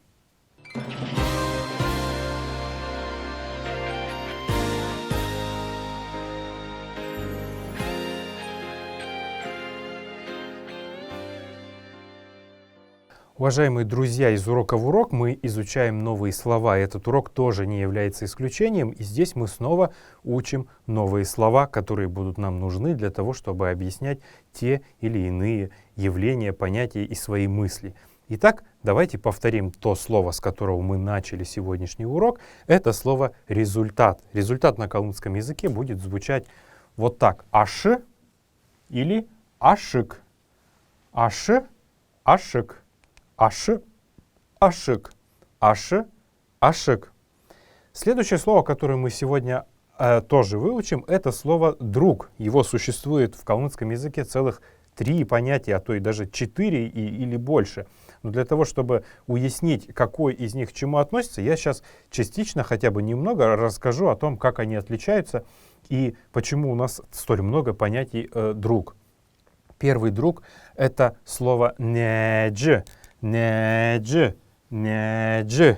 Уважаемые друзья, из урока в урок мы изучаем новые слова. Этот урок тоже не является исключением. И здесь мы снова учим новые слова, которые будут нам нужны для того, чтобы объяснять те или иные явления, понятия и свои мысли. Итак, давайте повторим то слово, с которого мы начали сегодняшний урок. Это слово «результат». Результат на калмыцком языке будет звучать вот так. «Аш» или «ашик». «Аш», «ашик». «Аш», «ашик», «аш», «ашик». Следующее слово, которое мы сегодня тоже выучим, это слово «друг». Его существует в калмыцком языке целых 3 понятия, а то и даже 4 или больше. Но для того, чтобы уяснить, какой из них к чему относится, я сейчас частично, хотя бы немного, расскажу о том, как они отличаются и почему у нас столь много понятий «друг». Первый «друг» — это слово «недж». «Недж», «недж»,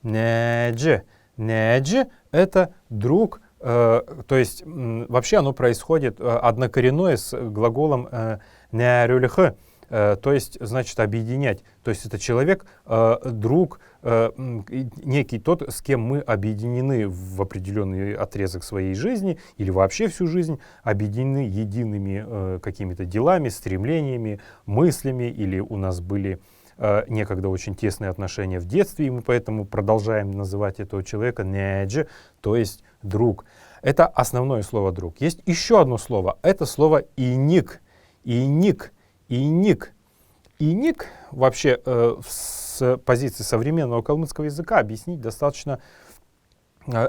«недж». «Недж» — это друг, то есть вообще оно происходит однокоренное с глаголом «нярюльх», то есть значит объединять. То есть это человек, друг, некий тот, с кем мы объединены в определенный отрезок своей жизни или вообще всю жизнь, объединены едиными какими-то делами, стремлениями, мыслями, или у нас были некогда очень тесные отношения в детстве, и мы поэтому продолжаем называть этого человека «недж», то есть «друг». Это основное слово «друг». Есть еще одно слово, это слово «иник». «Иник», «иник». «Иник» вообще с позиции современного калмыцкого языка объяснить достаточно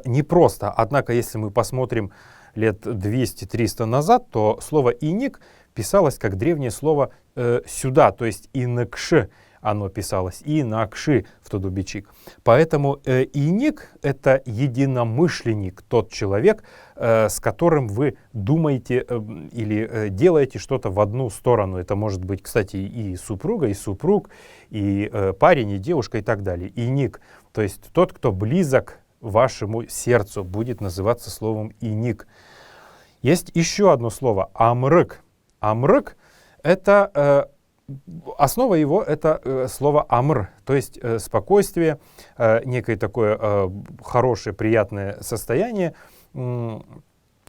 непросто. Однако, если мы посмотрим лет 200-300 назад, то слово «иник» писалось как древнее слово «сюда», то есть «инакши». Оно писалось «инакши» в тодубичик. Поэтому иник — это единомышленник, тот человек, с которым вы думаете или делаете что-то в одну сторону. Это может быть, кстати, и супруга, и супруг, и парень, и девушка, и так далее. Иник, то есть тот, кто близок вашему сердцу будет называться словом иник. Есть еще одно слово амрык. Амрык — это основа его — это слово амр, то есть спокойствие, некое такое хорошее, приятное состояние,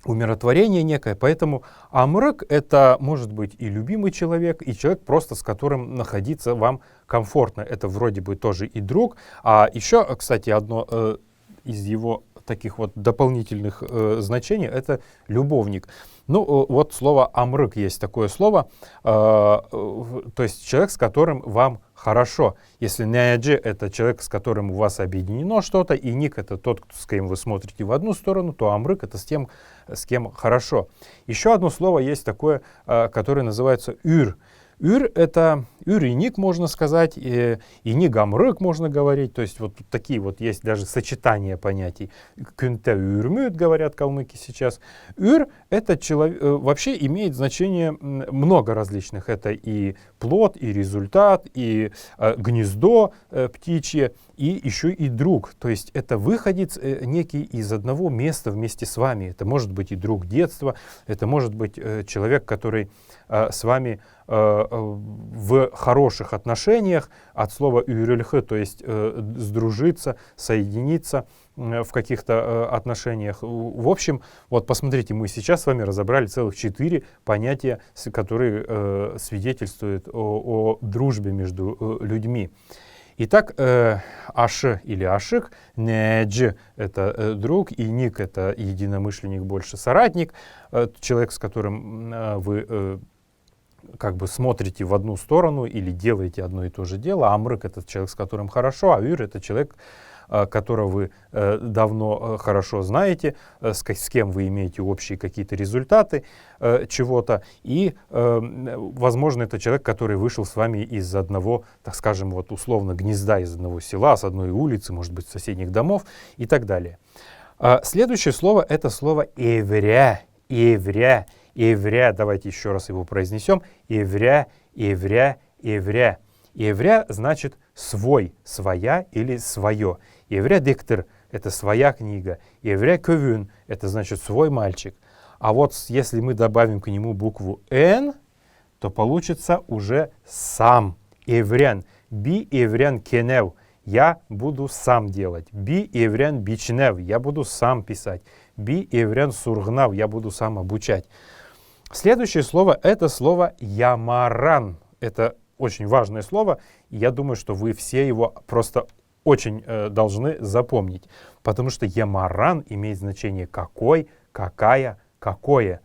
умиротворение некое. Поэтому амрык — это может быть и любимый человек, и человек, просто с которым находиться вам комфортно. Это вроде бы тоже и друг. А еще, кстати, одно из его таких вот дополнительных значений — это любовник. Ну, вот слово амрык есть такое слово, то есть человек, с которым вам хорошо. Если няяджи — это человек, с которым у вас объединено что-то, и ник — это тот, с кем вы смотрите в одну сторону, то амрык — это с тем, с кем хорошо. Еще одно слово есть такое, которое называется юр. Юр — это юр и ник, можно сказать, и ник амрык можно говорить. То есть вот такие вот есть даже сочетания понятий. Кюнте юрмют, говорят калмыки сейчас. Юр — это человек, вообще имеет значение много различных. Это и плод, и результат, и гнездо птичье, и еще и друг. То есть это выходец некий из одного места вместе с вами. Это может быть и друг детства, это может быть человек, который с вами в хороших отношениях, от слова «юрельхы», то есть сдружиться, соединиться в каких-то отношениях. В общем, вот посмотрите, мы сейчас с вами разобрали целых 4 понятия, которые свидетельствуют о дружбе между людьми. Итак, аш или ашик, недж — это друг, и ник — это единомышленник, больше соратник, человек, с которым вы как бы смотрите в одну сторону или делаете одно и то же дело. Амрык — это человек, с которым хорошо, а юр — это человек, которого вы давно хорошо знаете, с кем вы имеете общие какие-то результаты чего-то. И, возможно, это человек, который вышел с вами из одного, так скажем, вот условно гнезда, из одного села, с одной улицы, может быть, соседних домов и так далее. Следующее слово — это слово «эвря». «Эвря». «Эвря», давайте еще раз его произнесем. «Эвря», «эвря», «эвря». «Эвря» значит свой, своя или свое. «Эвря диктор» — это своя книга. «Эвря кövün» — это значит свой мальчик. А вот если мы добавим к нему букву «н», то получится уже сам. «Эврян». «Би эврян кенев» — я буду сам делать. «Би эврян бичнев» — я буду сам писать. «Би эврян сургнав» — я буду сам обучать. Следующее слово — это слово «ямаран». Это очень важное слово, и я думаю, что вы все его просто очень должны запомнить, потому что «ямаран» имеет значение «какой», «какая», «какое».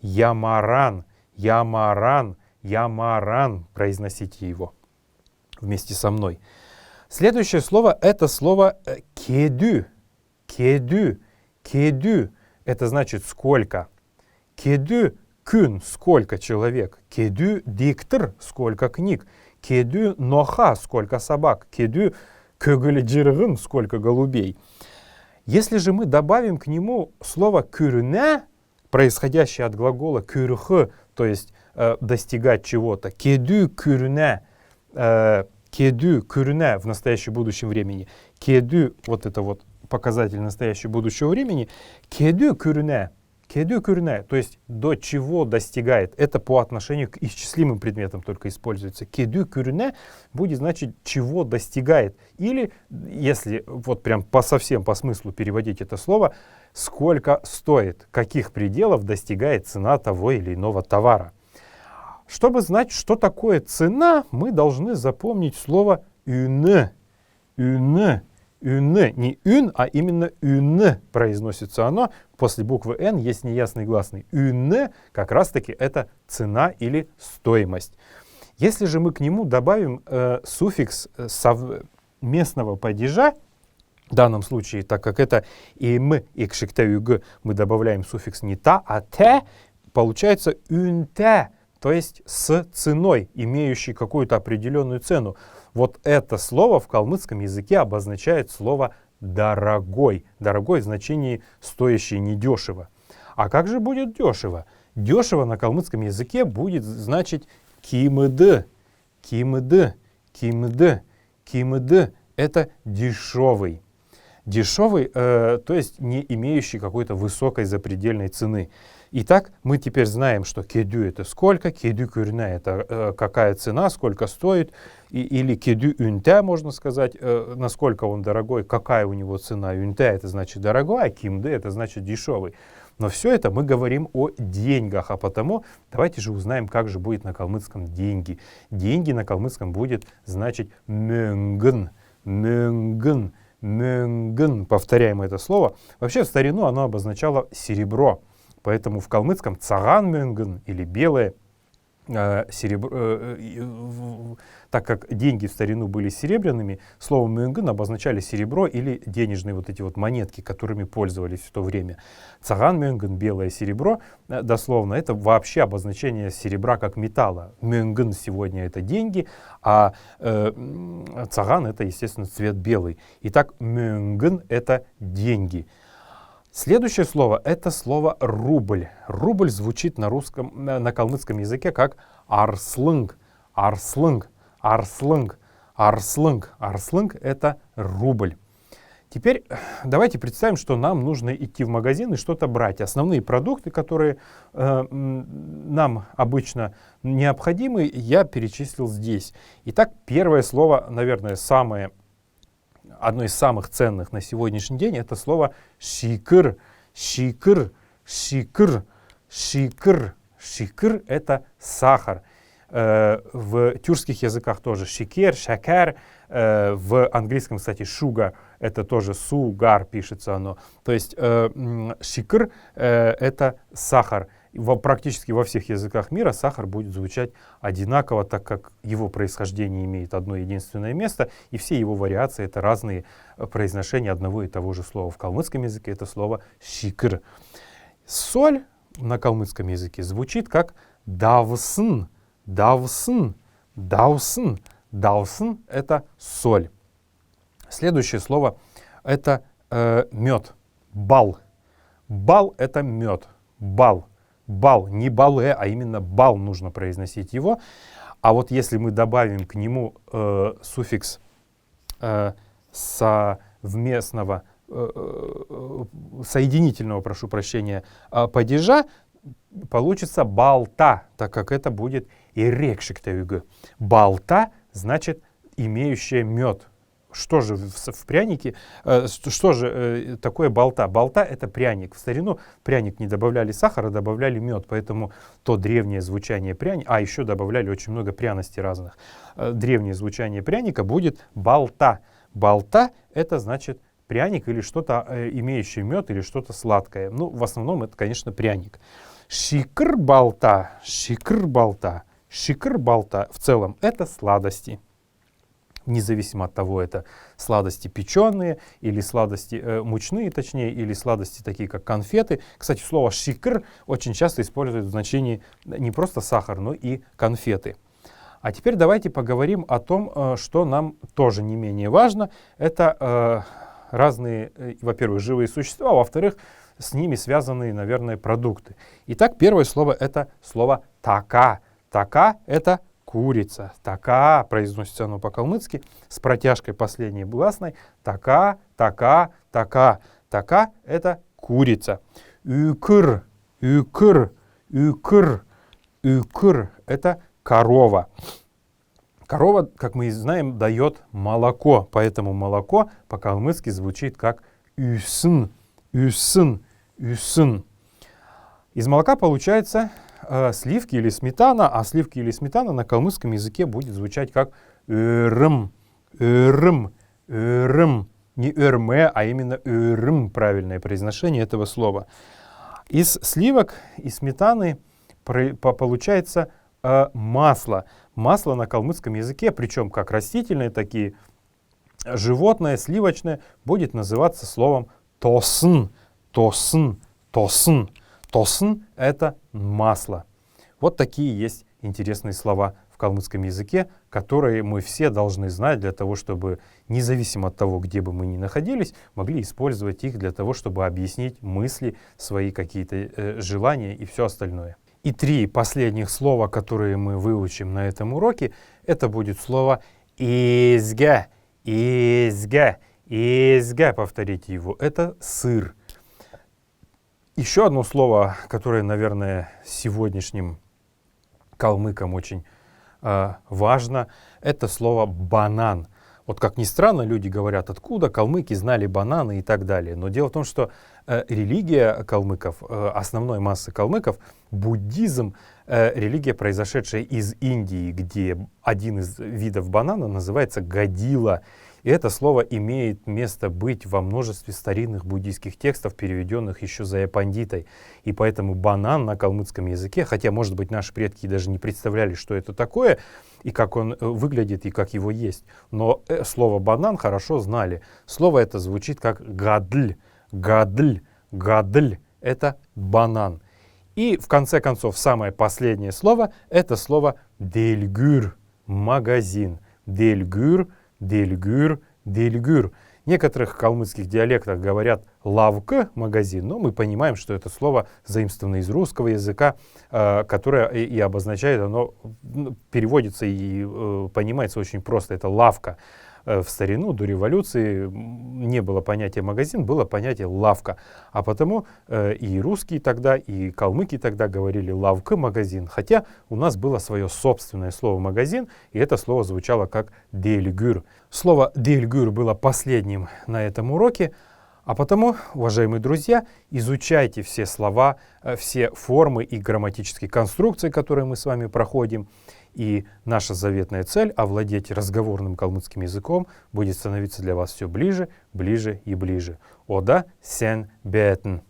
«Ямаран», «ямаран», «ямаран». Произносите его вместе со мной. Следующее слово — это слово «кедю». «Кедю», «кедю» — это значит «сколько». «Кедю» кюн — сколько человек. Кедю диктор — сколько книг. Кедю ноха — сколько собак. Кедю көгілі — сколько голубей. Если же мы добавим к нему слово кюрне, происходящее от глагола кюрхы, то есть достигать чего-то. Кедю кюрне, кедю кюрне в настоящем будущем времени. Кедю, вот это вот показатель настоящего будущего времени. Кедю кюрне. Кедю кюрне, то есть до чего достигает. Это по отношению к исчислимым предметам только используется. Кедю кюрне будет значить чего достигает. Или, если вот прям совсем по смыслу переводить это слово, сколько стоит, каких пределов достигает цена того или иного товара. Чтобы знать, что такое цена, мы должны запомнить слово «une». «Une». «Une», не «une», а именно «une» произносится оно. После буквы «н» есть неясный гласный. «Une» как раз-таки это цена или стоимость. Если же мы к нему добавим суффикс совместного падежа, в данном случае, так как это «им» и «кшиктеюг», мы добавляем суффикс не «та», а «те», получается «une-те», то есть с ценой, имеющей какую-то определенную цену. Вот это слово в калмыцком языке обозначает слово «дорогой». Дорогой в значении «стоящий недешево». А как же будет дешево? Дешево на калмыцком языке будет значить «кимыды». «Кимыды», «кимыды», «кимыды» — это дешевый. Дешевый, то есть не имеющий какой-то высокой запредельной цены. Итак, мы теперь знаем, что кедю это сколько, кедю кюрне это какая цена, сколько стоит, или кедю юнте, можно сказать, насколько он дорогой, какая у него цена. Юнте это значит дорогой, а кимде это значит дешевый. Но все это мы говорим о деньгах, а потому давайте же узнаем, как же будет на калмыцком деньги. Деньги на калмыцком будет значить мөнгн, мөнгн. Мөнгн, повторяем это слово. Вообще в старину оно обозначало серебро. Поэтому в калмыцком цаган мөнгн или белое серебро, так как деньги в старину были серебряными, слово мөнгн обозначали серебро или денежные вот эти вот монетки, которыми пользовались в то время. Цаган мөнгн, белое серебро, дословно, это вообще обозначение серебра как металла. Мөнгн сегодня это деньги, а цаган это, естественно, цвет белый. Итак, мөнгн это деньги. Следующее слово — это слово «рубль». Рубль звучит на калмыцком языке как «арслынг», «арслынг», «арслынг», «арслынг». «Арслынг» — это рубль. Теперь давайте представим, что нам нужно идти в магазин и что-то брать. Основные продукты, которые нам обычно необходимы, я перечислил здесь. Итак, первое слово, наверное, одно из самых ценных на сегодняшний день, это слово «шикыр». «Шикыр», «шикыр», «шикыр». «Шикыр» — это сахар. В тюркских языках тоже «шикер», «шакар». В английском, кстати, «sugar» — это тоже «сугар» пишется оно. То есть «шикыр» — это сахар. Практически во всех языках мира сахар будет звучать одинаково, так как его происхождение имеет одно единственное место, и все его вариации — это разные произношения одного и того же слова. В калмыцком языке это слово «шикыр». Соль на калмыцком языке звучит как «давсын», «давсын», «давсын». «Давсын» — это соль. Следующее слово — это мед, бал. Бал — это мед, бал. Бал, не бале, а именно бал нужно произносить его. А вот если мы добавим к нему суффикс совместного, соединительного, прошу прощения, падежа, получится балта, так как это будет ирекшиктаюг. Балта значит имеющая мед. Что же в прянике, что же такое балта? Балта — это пряник. В старину пряник не добавляли сахара, добавляли мед, поэтому то древнее звучание пряника, а еще добавляли очень много пряностей разных. Древнее звучание пряника будет балта. Балта — это значит пряник или что-то имеющее мед или что-то сладкое. Ну, в основном это, конечно, пряник. Шикр балта, шикр балта, шикр балта в целом это сладости. Независимо от того, это сладости печеные или сладости мучные, точнее, или сладости такие, как конфеты. Кстати, слово «шикр» очень часто используют в значении не просто сахар, но и конфеты. А теперь давайте поговорим о том, что нам тоже не менее важно. Это разные, во-первых, живые существа, а во-вторых, с ними связанные, наверное, продукты. Итак, первое слово — это слово «така». «Така» — это курица. Така, произносится оно по-калмыцки, с протяжкой последней гласной. Така, така, така. Така — это курица. Юкыр, юкыр, юкыр, юкыр — это корова. Корова, как мы знаем, дает молоко, поэтому молоко по-калмыцки звучит как юсын, юсын, юсын. Из молока получается сливки или сметана, а сливки или сметана на калмыцком языке будет звучать как «рым», «рым», «рым». Не «рме», а именно «рым» правильное произношение этого слова. Из сливок и сметаны получается масло. Масло на калмыцком языке, причем как растительное, так и животное, сливочное, будет называться словом «тосын», «тосын», «тосын». «Тосын» — это масло. Вот такие есть интересные слова в калмыцком языке, которые мы все должны знать для того, чтобы, независимо от того, где бы мы ни находились, могли использовать их для того, чтобы объяснить мысли, свои какие-то желания и все остальное. И 3 последних слова, которые мы выучим на этом уроке, это будет слово «изге», «изге». Эзга, повторите его, это сыр. Еще одно слово, которое, наверное, сегодняшним калмыкам очень важно, это слово «банан». Вот как ни странно, люди говорят, откуда калмыки знали бананы и так далее. Но дело в том, что религия калмыков, основной массы калмыков, буддизм, религия, произошедшая из Индии, где один из видов банана называется гадила. И это слово имеет место быть во множестве старинных буддийских текстов, переведенных еще Зая-пандитой. И поэтому банан на калмыцком языке, хотя, может быть, наши предки даже не представляли, что это такое, и как он выглядит, и как его есть. Но слово «банан» хорошо знали. Слово это звучит как «гадль», «гадль», «гадль» — это «банан». И, в конце концов, самое последнее слово — это слово «дельгюр», «магазин». «Дельгюр», «дельгюр», «дельгюр». В некоторых калмыцких диалектах говорят «лавка», «магазин», но мы понимаем, что это слово заимствовано из русского языка, которое и обозначает, оно переводится и понимается очень просто, это «лавка». В старину, до революции, не было понятия «магазин», было понятие «лавка». А потому и русские тогда, и калмыки тогда говорили «лавка», «магазин». Хотя у нас было свое собственное слово «магазин», и это слово звучало как «дельгюр». Слово «дельгюр» было последним на этом уроке. А потому, уважаемые друзья, изучайте все слова, все формы и грамматические конструкции, которые мы с вами проходим. И наша заветная цель — овладеть разговорным калмыцким языком — будет становиться для вас все ближе, ближе и ближе. Ода сен бетен.